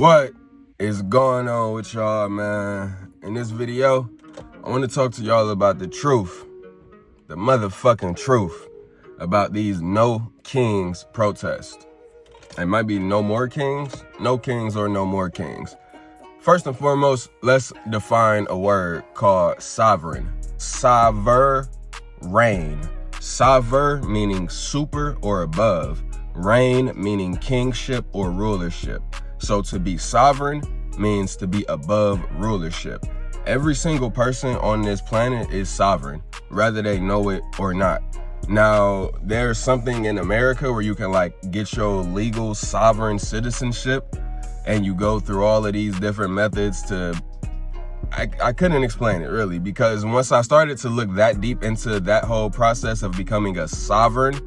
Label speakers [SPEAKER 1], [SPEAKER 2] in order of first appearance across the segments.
[SPEAKER 1] What is going on with y'all, man? In this video, I want to talk to y'all about the truth, the motherfucking truth about these No Kings protests. It might be no more kings, no kings, or no more kings. First and foremost, let's define a word called sovereign. Sovereign. Sover meaning super or above. Reign meaning kingship or rulership. So to be sovereign means to be above rulership. Every single person on this planet is sovereign, whether they know it or not. Now, there's something in America where you can get your legal sovereign citizenship, and you go through all of these different methods to, I couldn't explain it really, because once I started to look that deep into that whole process of becoming a sovereign,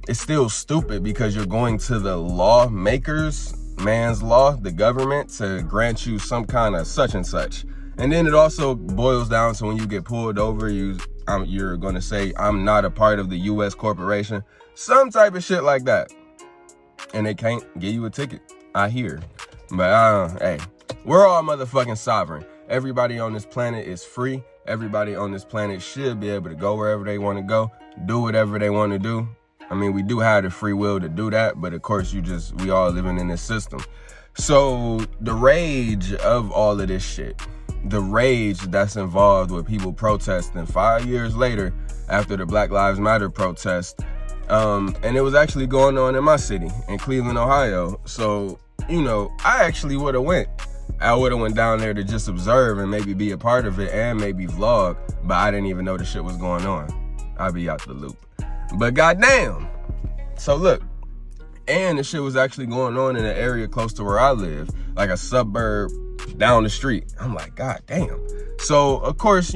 [SPEAKER 1] it's still stupid because you're going to the lawmakers, man's law, the government, to grant you some kind of such and such. And then it also boils down to when you get pulled over, you're going to say, I'm not a part of the U.S. corporation, some type of shit like that. And they can't give you a ticket, I hear. But hey, we're all motherfucking sovereign. Everybody on this planet is free. Everybody on this planet should be able to go wherever they want to go, do whatever they want to do. I mean, we do have the free will to do that, but of course we all living in this system. So the rage of all of this shit, the rage that's involved with people protesting 5 years later after the Black Lives Matter protest, and it was actually going on in my city, in Cleveland, Ohio. So, I actually would have went. I would have went down there to just observe and maybe be a part of it and maybe vlog, but I didn't even know the shit was going on. I'd be out the loop. But goddamn. So look, and the shit was actually going on in an area close to where I live, like a suburb down the street. I'm like, goddamn. So of course,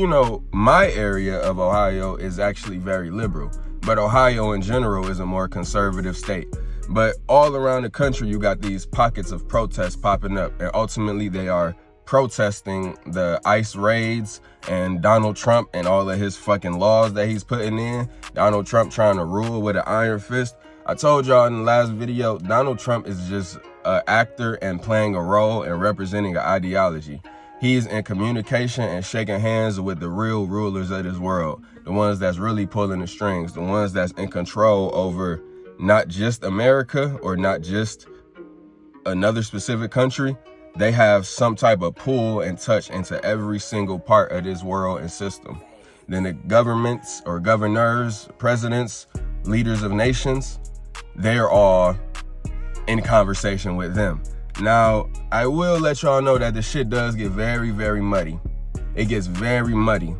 [SPEAKER 1] my area of Ohio is actually very liberal, but Ohio in general is a more conservative state. But all around the country, you got these pockets of protests popping up, and ultimately they are protesting the ICE raids and Donald Trump and all of his fucking laws that he's putting in. Donald Trump trying to rule with an iron fist. I told y'all in the last video, Donald Trump is just an actor and playing a role and representing an ideology. He's in communication and shaking hands with the real rulers of this world, the ones that's really pulling the strings, the ones that's in control over not just America or not just another specific country. They have some type of pull and touch into every single part of this world and system. Then the governments or governors, presidents, leaders of nations, they're all in conversation with them. Now, I will let y'all know that the shit does get very, very muddy. It gets very muddy.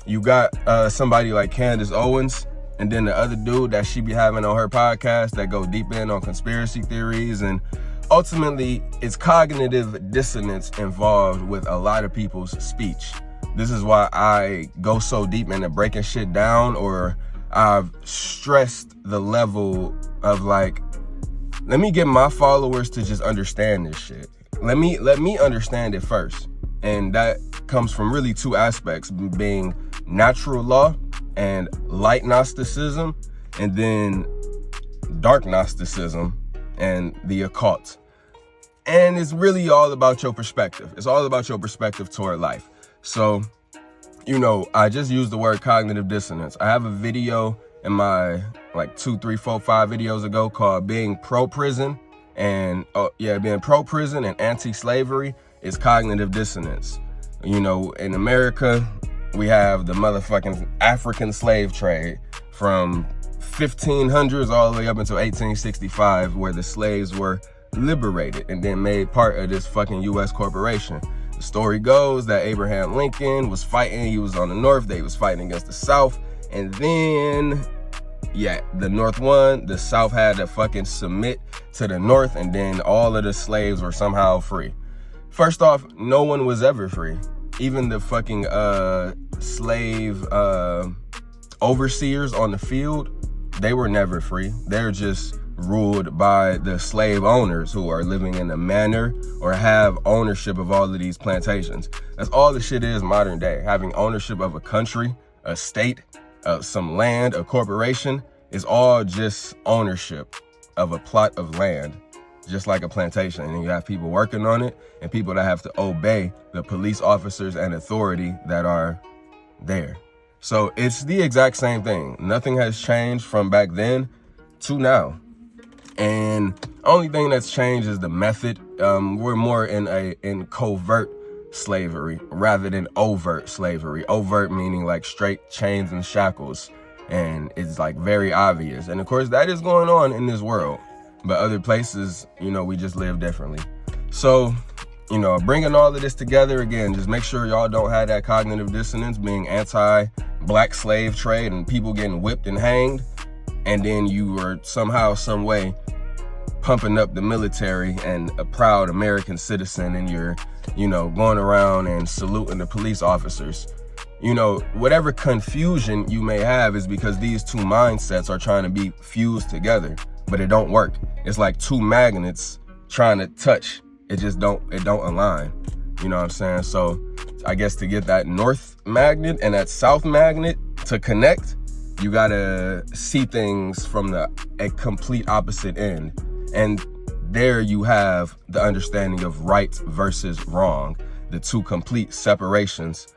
[SPEAKER 1] You got somebody like Candace Owens, and then the other dude that she be having on her podcast that go deep in on conspiracy theories, and ultimately, it's cognitive dissonance involved with a lot of people's speech. This is why I go so deep into breaking shit down, or I've stressed the level of let me get my followers to just understand this shit. Let me understand it first. And that comes from really two aspects, being natural law and light Gnosticism, and then dark Gnosticism and the occult. And it's really all about your perspective. It's all about your perspective toward life. So, I just used the word cognitive dissonance. I have a video in my 2, 3, 4, 5 videos ago called Being Pro-Prison. And being pro-prison and anti-slavery is cognitive dissonance. In America, we have the motherfucking African slave trade from 1500s all the way up until 1865, where the slaves were liberated and then made part of this fucking U.S. corporation. The story goes that Abraham Lincoln was fighting. He was on the North. They was fighting against the South. And then, the North won. The South had to fucking submit to the North. And then all of the slaves were somehow free. First off, no one was ever free. Even the fucking slave overseers on the field, they were never free. They're just ruled by the slave owners who are living in a manor or have ownership of all of these plantations. That's all the shit is modern day. Having ownership of a country, a state, some land, a corporation is all just ownership of a plot of land. just like a plantation. And you have people working on it and people that have to obey the police officers and authority that are there. So it's the exact same thing. Nothing has changed from back then to now. And only thing that's changed is the method. We're more in covert slavery rather than overt slavery. Overt meaning like straight chains and shackles. And it's like very obvious. And of course that is going on in this world. But other places, you know, we just live differently. So, you know, bringing all of this together again, just make sure y'all don't have that cognitive dissonance, being anti-black slave trade and people getting whipped and hanged. And then you are somehow, some way pumping up the military and a proud American citizen, and you're, you know, going around and saluting the police officers. You know, whatever confusion you may have is because these two mindsets are trying to be fused together, but it don't work. It's like two magnets trying to touch. It don't align. You know what I'm saying? So I guess to get that north magnet and that south magnet to connect, you gotta see things from a complete opposite end. And there you have the understanding of right versus wrong, the two complete separations.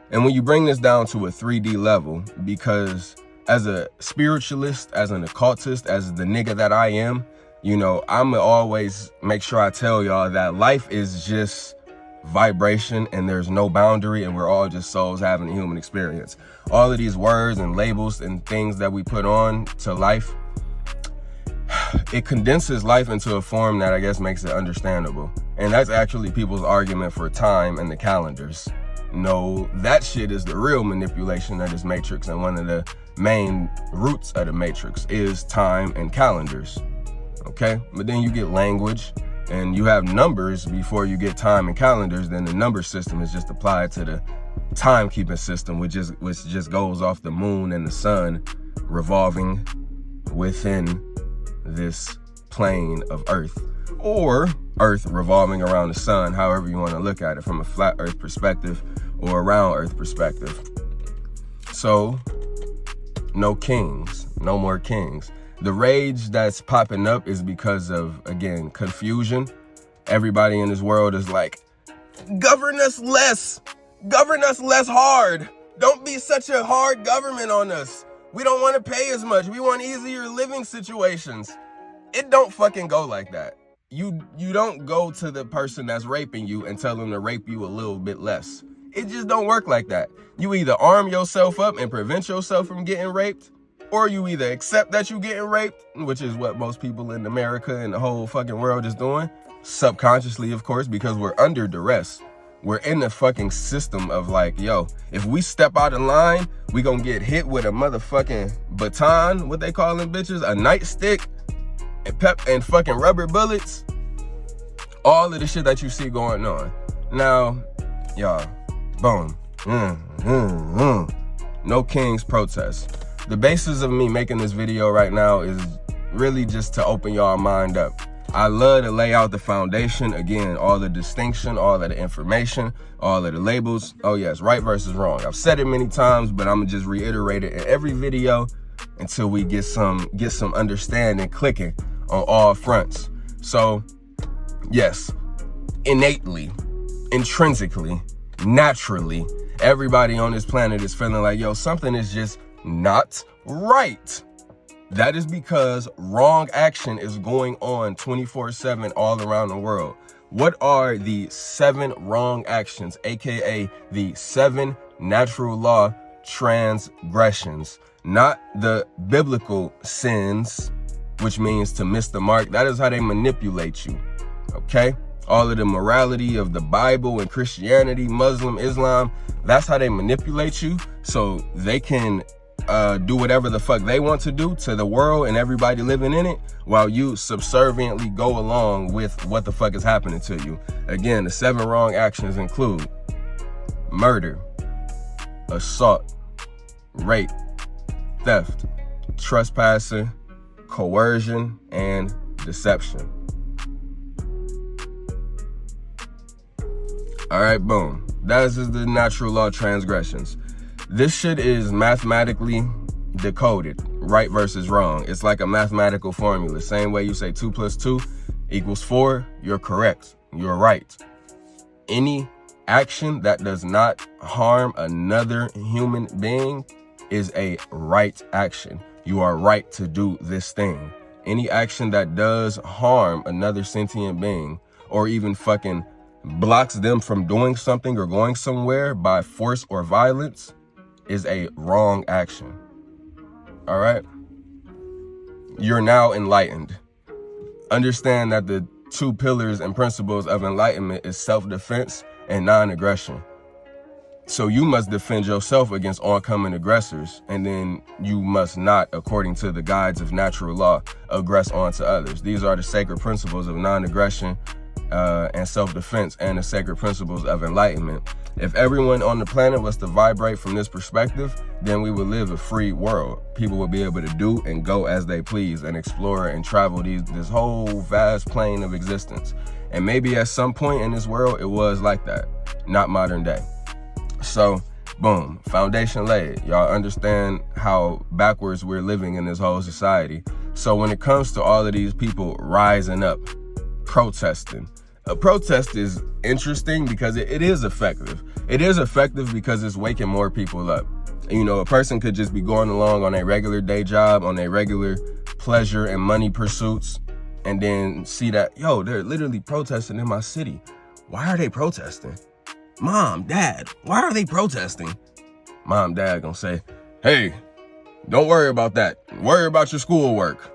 [SPEAKER 1] And when you bring this down to a 3D level, because as a spiritualist, as an occultist, as the nigga that I am, you know, I'ma always make sure I tell y'all that life is just vibration and there's no boundary, and we're all just souls having a human experience. All of these words and labels and things that we put on to life, it condenses life into a form that I guess makes it understandable. And that's actually people's argument for time and the calendars. No, that shit is the real manipulation of this matrix, and one of the main roots of the matrix is time and calendars. Okay, but then you get language and you have numbers before you get time and calendars. Then the number system is just applied to the timekeeping system, which just goes off the moon and the sun revolving within this plane of Earth, or Earth revolving around the sun, however you want to look at it, from a flat Earth perspective or a round Earth perspective. So no kings, no more kings. The rage that's popping up is because of, again, confusion. Everybody in this world is like, govern us less hard. Don't be such a hard government on us. We don't want to pay as much. We want easier living situations. It don't fucking go like that. You don't go to the person that's raping you and tell them to rape you a little bit less. It just don't work like that. You either arm yourself up and prevent yourself from getting raped, or you either accept that you're getting raped, which is what most people in America and the whole fucking world is doing, subconsciously, of course, because we're under duress. We're in the fucking system of like, yo, if we step out of line, we gonna get hit with a motherfucking baton, what they call them bitches, a nightstick, and fucking rubber bullets. All of the shit that you see going on. Now, y'all, boom. No kings protest. The basis of me making this video right now is really just to open y'all mind up. I love to lay out the foundation. Again, all the distinction, all of the information, all of the labels. Oh yes, right versus wrong. I've said it many times, but I'm gonna just reiterate it in every video until we get some understanding clicking on all fronts. So yes, innately, intrinsically, naturally, everybody on this planet is feeling like, yo, something is just not right. That is because wrong action is going on 24/7 all around the world. What are the 7 wrong actions, aka the 7 natural law transgressions? Not the biblical sins, which means to miss the mark. That is how they manipulate you, okay? All of the morality of the Bible and Christianity, Muslim, Islam, that's how they manipulate you so they can do whatever the fuck they want to do to the world and everybody living in it, while you subserviently go along with what the fuck is happening to you. Again, the 7 wrong actions include murder, assault, rape, theft, trespassing, coercion, and deception. All right, boom. That is the natural law transgressions. This shit is mathematically decoded, right versus wrong. It's like a mathematical formula. Same way you say 2 + 2 equals 4. You're correct. You're right. Any action that does not harm another human being is a right action. You are right to do this thing. Any action that does harm another sentient being, or even fucking blocks them from doing something or going somewhere by force or violence, is a wrong action. All right? You're now enlightened. Understand that the 2 pillars and principles of enlightenment is self-defense and non-aggression. So you must defend yourself against oncoming aggressors, and then you must not, according to the guides of natural law, aggress onto others. These are the sacred principles of non-aggression and self-defense, and the sacred principles of enlightenment. If everyone on the planet was to vibrate from this perspective, then we would live a free world. People would be able to do and go as they please and explore and travel this whole vast plane of existence. And maybe at some point in this world, it was like that, not modern day. So, boom, foundation laid. Y'all understand how backwards we're living in this whole society. So when it comes to all of these people rising up, protesting, a protest is interesting because it is effective. It is effective because it's waking more people up. You know, a person could just be going along on a regular day job, on a regular pleasure and money pursuits, and then see that, yo, they're literally protesting in my city. Why are they protesting? Mom, Dad, why are they protesting? Mom, Dad gonna say, hey, don't worry about that. Worry about your schoolwork.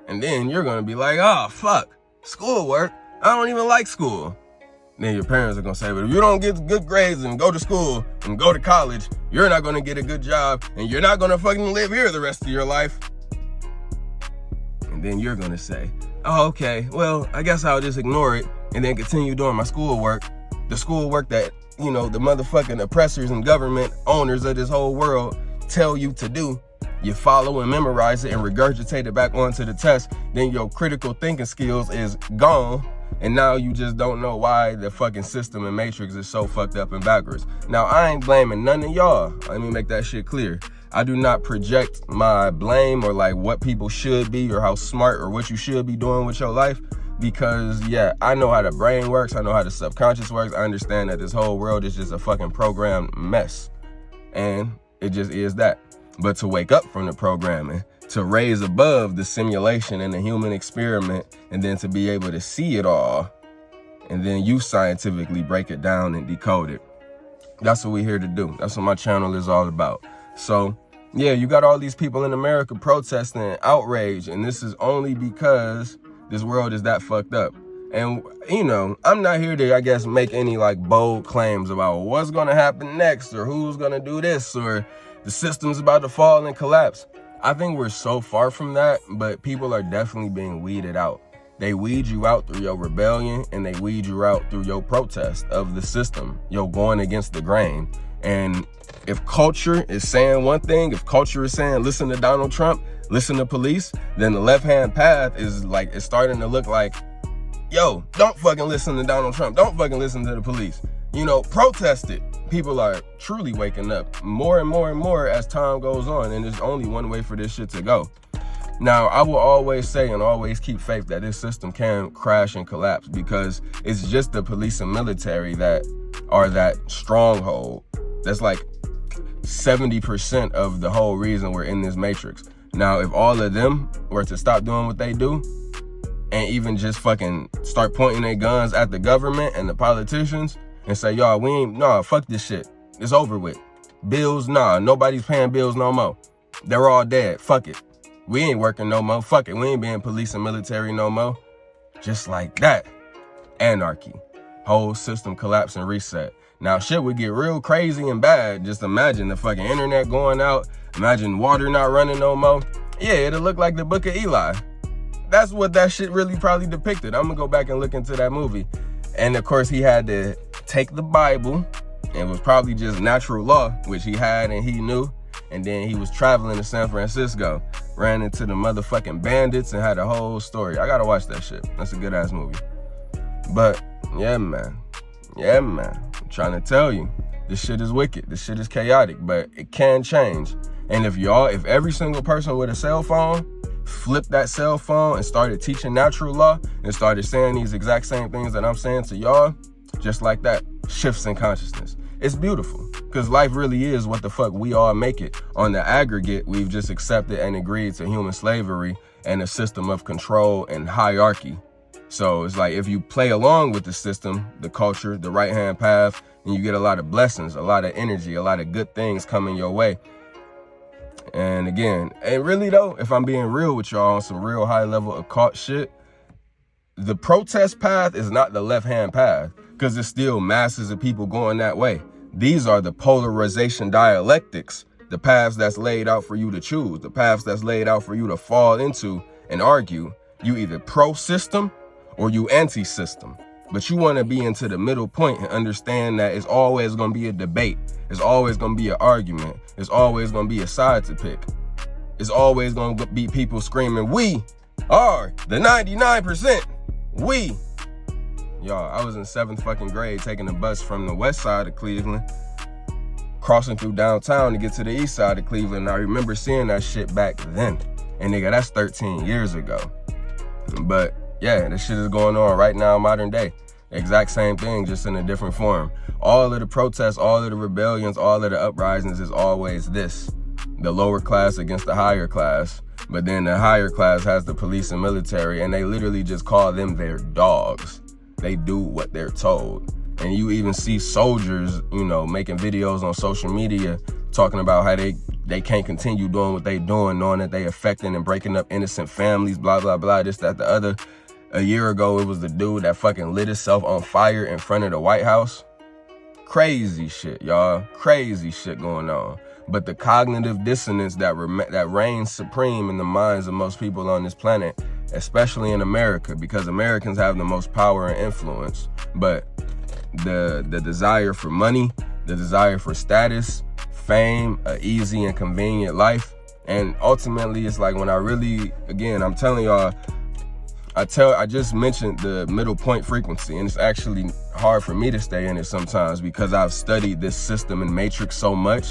[SPEAKER 1] And then you're gonna be like, oh, fuck, schoolwork? I don't even like school. Then your parents are gonna say, but if you don't get good grades and go to school and go to college, you're not gonna get a good job and you're not gonna fucking live here the rest of your life. And then you're gonna say, oh, okay, well, I guess I'll just ignore it and then continue doing my schoolwork. The schoolwork that, you know, the motherfucking oppressors and government owners of this whole world tell you to do. You follow and memorize it and regurgitate it back onto the test. Then your critical thinking skills is gone. And now you just don't know why the fucking system and matrix is so fucked up and backwards. Now, I ain't blaming none of y'all. Let me make that shit clear. I do not project my blame or like what people should be or how smart or what you should be doing with your life. Because, yeah, I know how the brain works. I know how the subconscious works. I understand that this whole world is just a fucking programmed mess. And it just is that. But to wake up from the programming, to raise above the simulation and the human experiment, and then to be able to see it all, and then you scientifically break it down and decode it. That's what we're here to do. That's what my channel is all about. So, yeah, you got all these people in America protesting and outrage, and this is only because this world is that fucked up. And, you know, I'm not here to, I guess, make any, like, bold claims about what's going to happen next or who's going to do this or the system's about to fall and collapse. I think we're so far from that, but people are definitely being weeded out. They weed you out through your rebellion, and they weed you out through your protest of the system, your going against the grain. And if culture is saying one thing, if culture is saying, listen to Donald Trump, listen to police, then the left-hand path is like, it's starting to look like, yo, don't fucking listen to Donald Trump. Don't fucking listen to the police. You know, protest it. People are truly waking up more and more and more as time goes on. And there's only one way for this shit to go. Now, I will always say and always keep faith that this system can crash and collapse because it's just the police and military that are that stronghold. That's like 70% of the whole reason we're in this matrix. Now, if all of them were to stop doing what they do and even just fucking start pointing their guns at the government and the politicians and say, y'all, fuck this shit. It's over with. Bills, nah, nobody's paying bills no more. They're all dead. Fuck it. We ain't working no more. Fuck it. We ain't being police and military no more. Just like that. Anarchy. Whole system collapse and reset. Now, shit would get real crazy and bad. Just imagine the fucking internet going out. Imagine water not running no more. Yeah, it'll look like the Book of Eli. That's what that shit really probably depicted. I'm gonna go back and look into that movie. And of course, he had to take the Bible, and it was probably just natural law, which he had and he knew. And then he was traveling to San Francisco, ran into the motherfucking bandits and had a whole story. I gotta watch that shit. That's a good ass movie. But yeah, man. I'm trying to tell you, this shit is wicked. This shit is chaotic, but it can change. And if every single person with a cell phone flipped that cell phone and started teaching natural law and started saying these exact same things that I'm saying to y'all, just like that, shifts in consciousness. It's beautiful, because life really is what the fuck we all make it. On the aggregate, we've just accepted and agreed to human slavery and a system of control and hierarchy. So it's like, if you play along with the system, the culture, the right-hand path, and you get a lot of blessings, a lot of energy, a lot of good things coming your way. And again, and really though, if I'm being real with y'all on some real high level occult shit, the protest path is not the left-hand path, because there's still masses of people going that way. These are the polarization dialectics, the paths that's laid out for you to choose, the paths that's laid out for you to fall into and argue. You either pro-system or you anti-system. But you want to be into the middle point and understand that it's always going to be a debate. It's always going to be an argument. It's always going to be a side to pick. It's always going to be people screaming, "We are the 99%. We." Y'all, I was in 7th fucking grade taking a bus from the west side of Cleveland, crossing through downtown to get to the east side of Cleveland. I remember seeing that shit back then. And nigga, that's 13 years ago. But yeah, this shit is going on right now, modern day. Exact same thing, just in a different form. All of the protests, all of the rebellions, all of the uprisings is always this: the lower class against the higher class. But then the higher class has the police and military, and they literally just call them their dogs. They do what they're told. And you even see soldiers, you know, making videos on social media talking about how they can't continue doing what they doing, knowing that they affecting and breaking up innocent families, blah, blah, blah, this, that, the other. A year ago, it was the dude that fucking lit himself on fire in front of the White House. Crazy shit, y'all. Crazy shit going on. But the cognitive dissonance that reigns supreme in the minds of most people on this planet, especially in America, because Americans have the most power and influence. But the desire for money, the desire for status, fame, an easy and convenient life. And ultimately, it's like when I really, again, I'm telling y'all, I just mentioned the middle point frequency, and it's actually hard for me to stay in it sometimes because I've studied this system and matrix so much.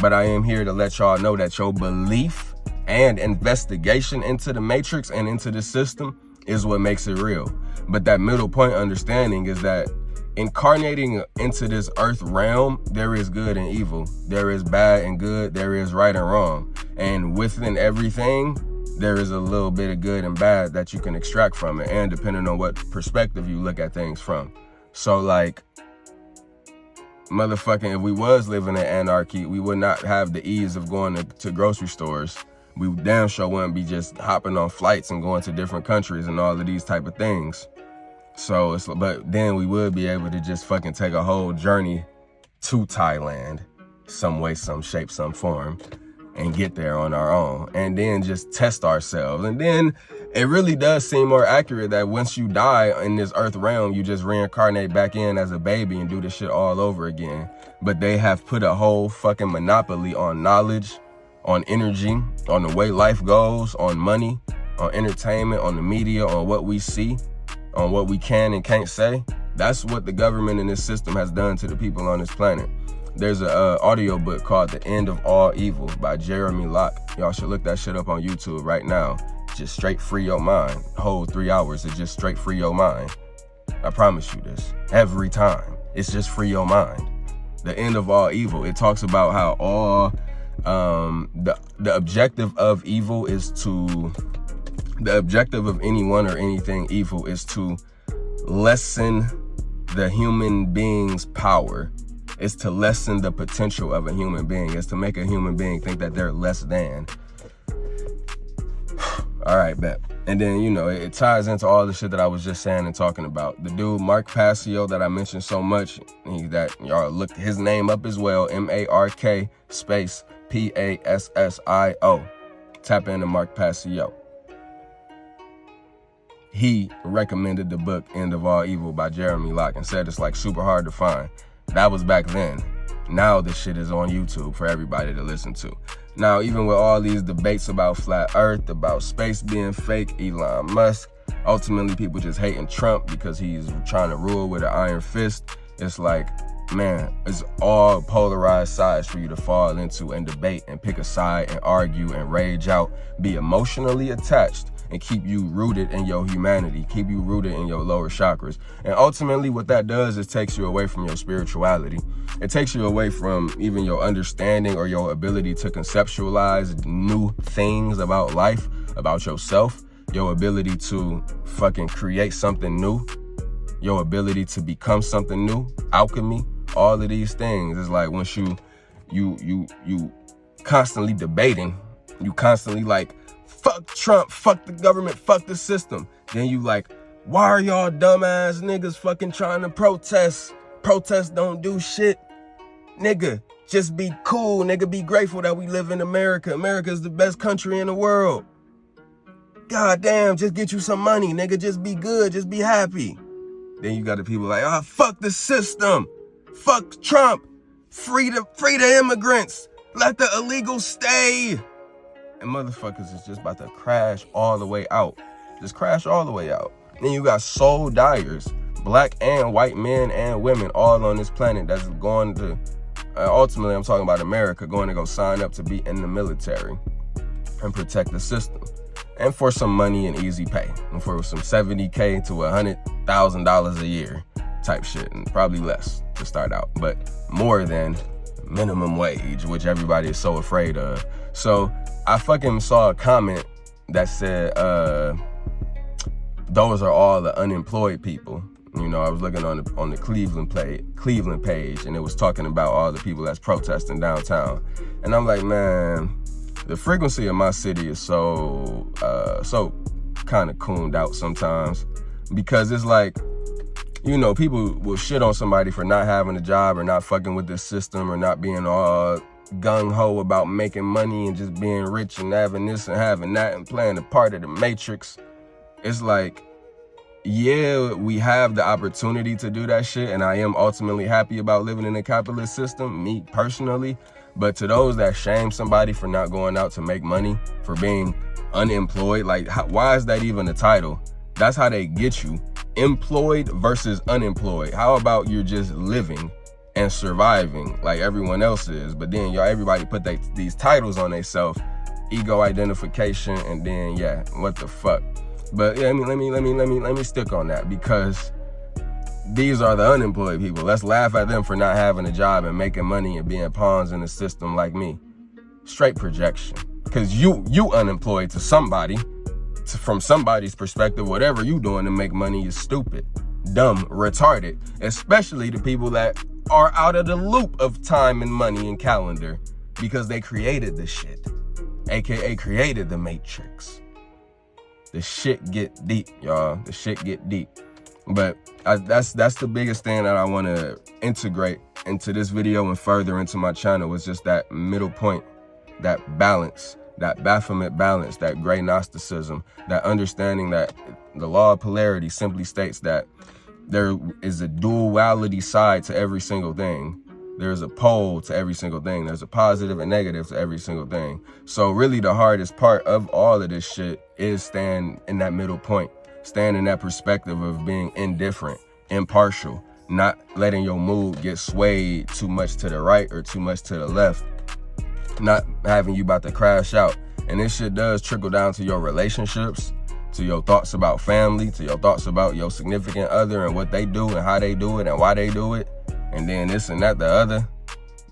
[SPEAKER 1] But I am here to let y'all know that your belief and investigation into the matrix and into the system is what makes it real. But that middle point understanding is that incarnating into this earth realm, there is good and evil. There is bad and good. There is right and wrong. And within everything, there is a little bit of good and bad that you can extract from it, and depending on what perspective you look at things from. So like, motherfucking, if we was living in anarchy, we would not have the ease of going to grocery stores. We damn sure wouldn't be just hopping on flights and going to different countries and all of these type of things. So but then we would be able to just fucking take a whole journey to Thailand, some way, some shape, some form, and get there on our own, and then just test ourselves. And then it really does seem more accurate that once you die in this earth realm, you just reincarnate back in as a baby and do this shit all over again. But they have put a whole fucking monopoly on knowledge, on energy, on the way life goes, on money, on entertainment, on the media, on what we see, on what we can and can't say. That's what the government and this system has done to the people on this planet. There's an audio book called The End of All Evil by Jeremy Locke. Y'all should look that shit up on YouTube right now. Just straight free your mind. Whole 3 hours is just straight free your mind. I promise you this. Every time. It's just free your mind. The End of All Evil. It talks about how all the objective of evil is to, the objective of anyone or anything evil is to lessen the human being's power. It's to lessen the potential of a human being. It's to make a human being think that they're less than. All right, bet. And then, you know, it ties into all the shit that I was just saying and talking about. The dude, Mark Passio, that I mentioned so much, that y'all looked his name up as well, M-A-R-K space P-A-S-S-I-O. Tap into Mark Passio. He recommended the book End of All Evil by Jeremy Locke and said it's like super hard to find. That was back then. Now this shit is on YouTube for everybody to listen to. Now, even with all these debates about flat earth, about space being fake, Elon Musk, ultimately people just hating Trump because he's trying to rule with an iron fist. It's like, man, it's all polarized sides for you to fall into and debate and pick a side and argue and rage out, be emotionally attached, and keep you rooted in your humanity, keep you rooted in your lower chakras. And ultimately what that does is takes you away from your spirituality. It takes you away from even your understanding or your ability to conceptualize new things about life, about yourself, your ability to fucking create something new, your ability to become something new, alchemy, all of these things. It's like once you constantly debating, you constantly like, fuck Trump, fuck the government, fuck the system. Then you like, why are y'all dumbass niggas fucking trying to protest? Protests don't do shit. Nigga, just be cool, nigga, be grateful that we live in America. America is the best country in the world. God damn, just get you some money, nigga, just be good, just be happy. Then you got the people like, fuck the system, fuck Trump, free the immigrants, let the illegals stay. And motherfuckers is just about to crash all the way out. Just crash all the way out. Then you got soul dyers, black and white men and women all on this planet that's going to, ultimately I'm talking about America, going to go sign up to be in the military and protect the system. And for some money and easy pay. And for some $70K to $100,000 a year type shit. And probably less to start out. But more than minimum wage, which everybody is so afraid of. So I fucking saw a comment that said, those are all the unemployed people. You know, I was looking on the Cleveland page, and it was talking about all the people that's protesting downtown. And I'm like, man, the frequency of my city is so kind of cooned out sometimes, because it's like, you know, people will shit on somebody for not having a job or not fucking with this system or not being all gung-ho about making money and just being rich and having this and having that and playing a part of the matrix. It's like, yeah, we have the opportunity to do that shit, and I am ultimately happy about living in a capitalist system, me personally. But to those that shame somebody for not going out to make money, for being unemployed, like, why is that even a title? That's how they get you. Employed versus unemployed. How about you're just living and surviving like everyone else is? But then everybody put these titles on themselves, ego identification, and then yeah, what the fuck? But yeah, let me stick on that, because these are the unemployed people. Let's laugh at them for not having a job and making money and being pawns in the system like me. Straight projection. Because you unemployed to somebody, from somebody's perspective. Whatever you doing to make money is stupid, dumb, retarded. Especially the people that are out of the loop of time and money and calendar, because they created the shit, aka created the matrix. The shit get deep, y'all. The shit get deep. But that's the biggest thing that I want to integrate into this video and further into my channel, was just that middle point, that balance, that Baphomet balance, that gray Gnosticism, that understanding that the law of polarity simply states that there is a duality side to every single thing. There's a pole to every single thing. There's a positive and negative to every single thing. So really the hardest part of all of this shit is staying in that middle point, staying in that perspective of being indifferent, impartial, not letting your mood get swayed too much to the right or too much to the left, not having you about to crash out. And this shit does trickle down to your relationships, to your thoughts about family, to your thoughts about your significant other and what they do and how they do it and why they do it. And then this and that, the other.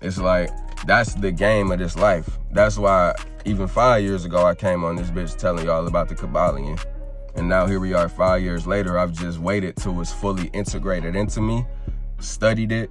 [SPEAKER 1] It's like, that's the game of this life. That's why even 5 years ago, I came on this bitch telling y'all about the Kabbalion. And now here we are 5 years later. I've just waited till it's fully integrated into me, studied it,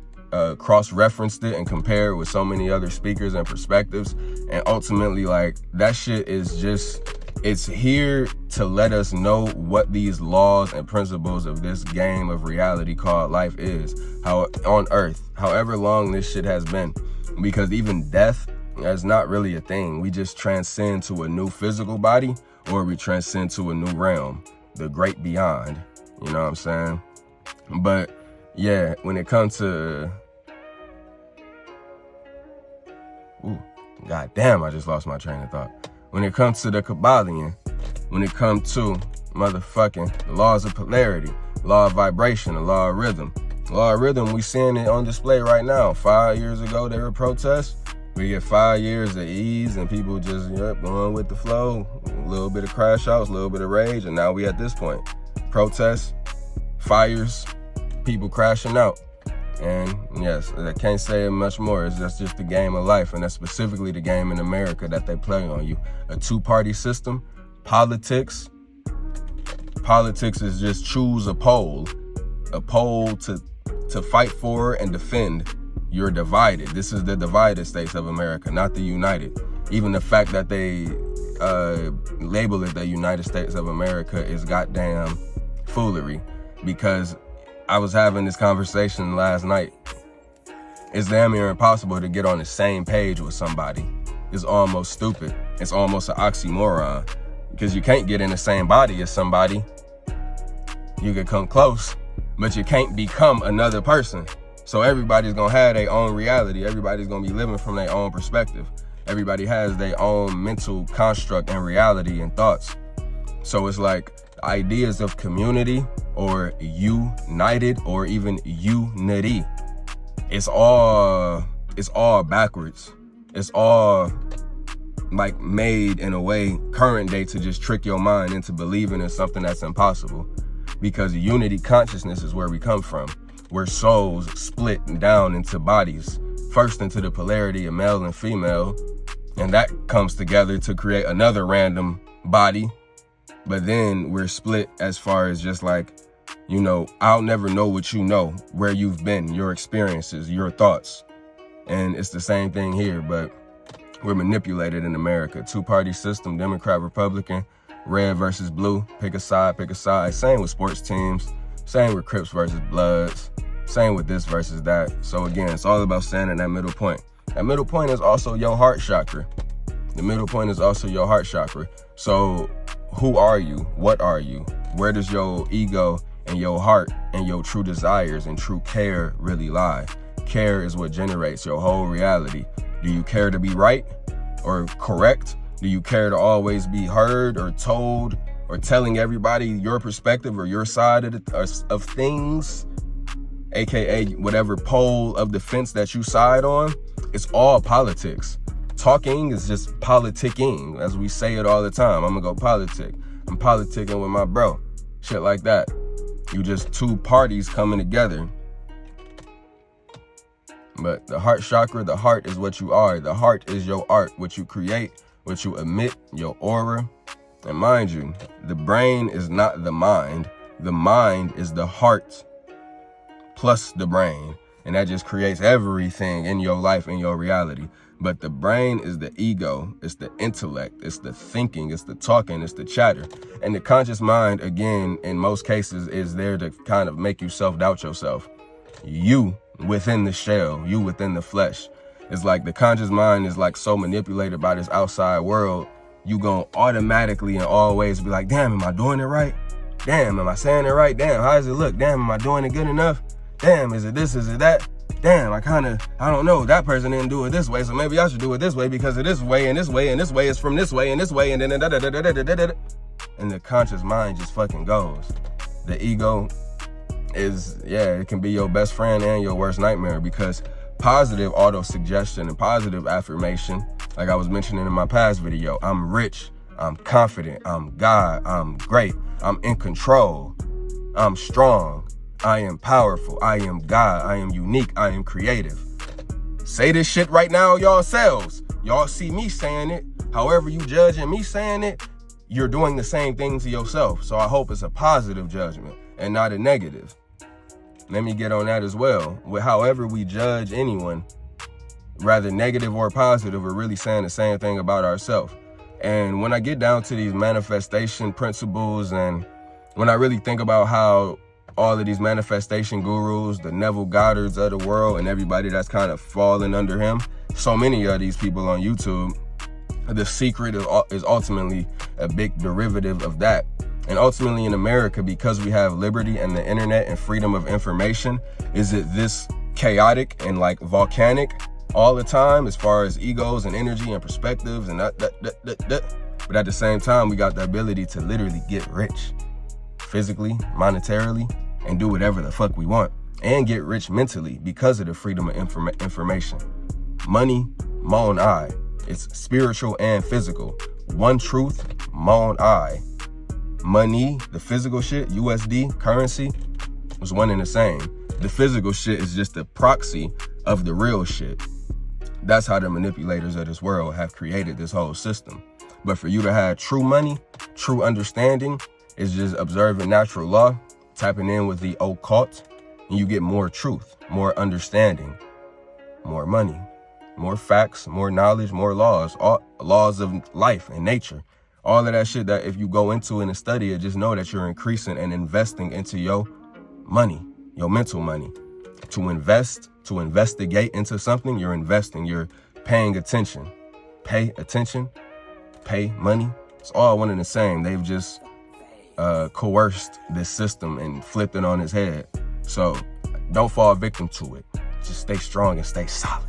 [SPEAKER 1] cross-referenced it, and compared with so many other speakers and perspectives. And ultimately, like, that shit is just, it's here to let us know what these laws and principles of this game of reality called life is, how on earth, however long this shit has been. Because even death is not really a thing. We just transcend to a new physical body, or we transcend to a new realm, the great beyond. You know what I'm saying? But yeah, when it comes to, god damn, I just lost my train of thought. When it comes to the Kabbalion, when it comes to motherfucking the laws of polarity, law of vibration, the law of rhythm, Rhythm, we seeing it on display right now. 5 years ago, there were protests. We get 5 years of ease and people just going with the flow. A little bit of crash outs, a little bit of rage, and now we at this point. Protests, fires, people crashing out. And yes, I can't say it much more. It's just the game of life, and that's specifically the game in America that they play on you. A two-party system, politics. Politics is just choose a pole to fight for and defend. You're divided. This is the divided states of America, not the united. Even the fact that they label it the United States of America is goddamn foolery, because I was having this conversation last night. It's damn near impossible to get on the same page with somebody. It's almost stupid. It's almost an oxymoron, because you can't get in the same body as somebody. You could come close, but you can't become another person. So everybody's gonna have their own reality. Everybody's gonna be living from their own perspective. Everybody has their own mental construct and reality and thoughts. So it's like ideas of community or united or even unity. It's all backwards. It's all like made in a way current day to just trick your mind into believing in something that's impossible. Because unity consciousness is where we come from. Where souls split down into bodies. First into the polarity of male and female, and that comes together to create another random body. But then we're split as far as just like, I'll never know what you know, where you've been, your experiences, your thoughts. And it's the same thing here, but we're manipulated in America. Two-party system, Democrat, Republican, red versus blue, pick a side. Same with sports teams, same with Crips versus Bloods, same with this versus that. So again, it's all about standing that middle point. That middle point is also your heart chakra. The middle point is also your heart chakra. So who are you? What are you? Where does your ego and your heart and your true desires and true care really lie? Care is what generates your whole reality. Do you care to be right or correct? Do you care to always be heard or told or telling everybody your perspective or your side of things? AKA whatever pole of the fence that you side on. It's all politics. Talking is just politicking, as we say it all the time. I'm gonna go politic. I'm politicking with my bro. Shit like that. You just two parties coming together. But the heart chakra, the heart is what you are. The heart is your art, what you create, what you emit, your aura. And mind you, the brain is not the mind. The mind is the heart plus the brain. And that just creates everything in your life and your reality. But the brain is the ego, it's the intellect, it's the thinking, it's the talking, it's the chatter. And the conscious mind, again, in most cases, is there to kind of make you self-doubt yourself. You within the shell, you within the flesh. It's like the conscious mind is like so manipulated by this outside world, you gonna automatically and always be like, damn, am I doing it right? Damn, am I saying it right? Damn, how does it look? Damn, am I doing it good enough? Damn, is it this, is it that? Damn, I don't know, that person didn't do it this way, so maybe I should do it this way because of this way, and this way, and this way is from this way, and this way, and then da-da-da-da-da-da-da-da. And the conscious mind just fucking goes. The ego is, it can be your best friend and your worst nightmare, because positive auto-suggestion and positive affirmation, like I was mentioning in my past video, I'm rich, I'm confident, I'm God, I'm great, I'm in control, I'm strong, I am powerful, I am God, I am unique, I am creative. Say this shit right now yourselves. Y'all see me saying it. However you judging me saying it, you're doing the same thing to yourself. So I hope it's a positive judgment and not a negative. Let me get on that as well. However we judge anyone, rather negative or positive, we're really saying the same thing about ourselves. And when I get down to these manifestation principles, and when I really think about how all of these manifestation gurus, the Neville Goddards of the world, and everybody that's kind of fallen under him, so many of these people on YouTube, the secret is ultimately a big derivative of that. And ultimately in America, because we have liberty and the internet and freedom of information, is it this chaotic and like volcanic all the time as far as egos and energy and perspectives and but at the same time, we got the ability to literally get rich physically, monetarily, and do whatever the fuck we want. and get rich mentally because of the freedom of information. Money, mon I. It's spiritual and physical. One truth, mon I. Money, the physical shit, USD, currency, was one and the same. The physical shit is just a proxy of the real shit. That's how the manipulators of this world have created this whole system. But for you to have true money, true understanding, is just observing natural law, tapping in with the occult, and you get more truth, more understanding, more money, more facts, more knowledge, more laws, all laws of life and nature. All of that shit that if you go into it and study it, just know that you're increasing and investing into your money, your mental money. To invest, to investigate into something, you're investing, you're paying attention. Pay attention, pay money. It's all one and the same. They've just coerced this system and flipped it on its head. So don't fall victim to it. Just stay strong and stay solid.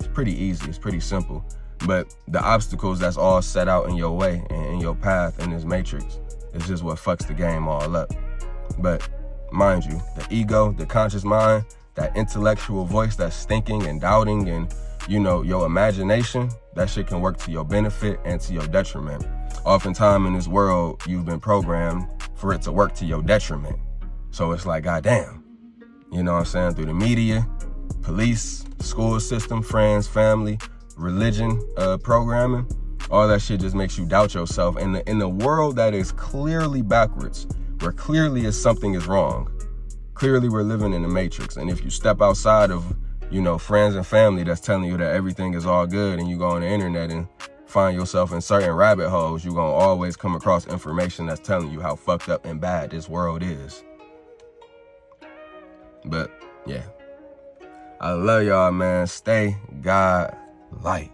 [SPEAKER 1] It's pretty easy. It's pretty simple. But the obstacles that's all set out in your way and in your path in this matrix is just what fucks the game all up. But mind you, the ego, the conscious mind, that intellectual voice that's thinking and doubting and, you know, your imagination, that shit can work to your benefit and to your detriment. Oftentimes in this world, you've been programmed for it to work to your detriment. So it's like, goddamn, you know what I'm saying? Through the media, police, school system, friends, family, religion, programming, all that shit just makes you doubt yourself. And in the world that is clearly backwards, where clearly something is wrong, clearly we're living in the matrix. And if you step outside of, you know, friends and family that's telling you that everything is all good, and you go on the internet and find yourself in certain rabbit holes, you're gonna always come across information that's telling you how fucked up and bad this world is. But yeah, I love y'all, man. Stay God light.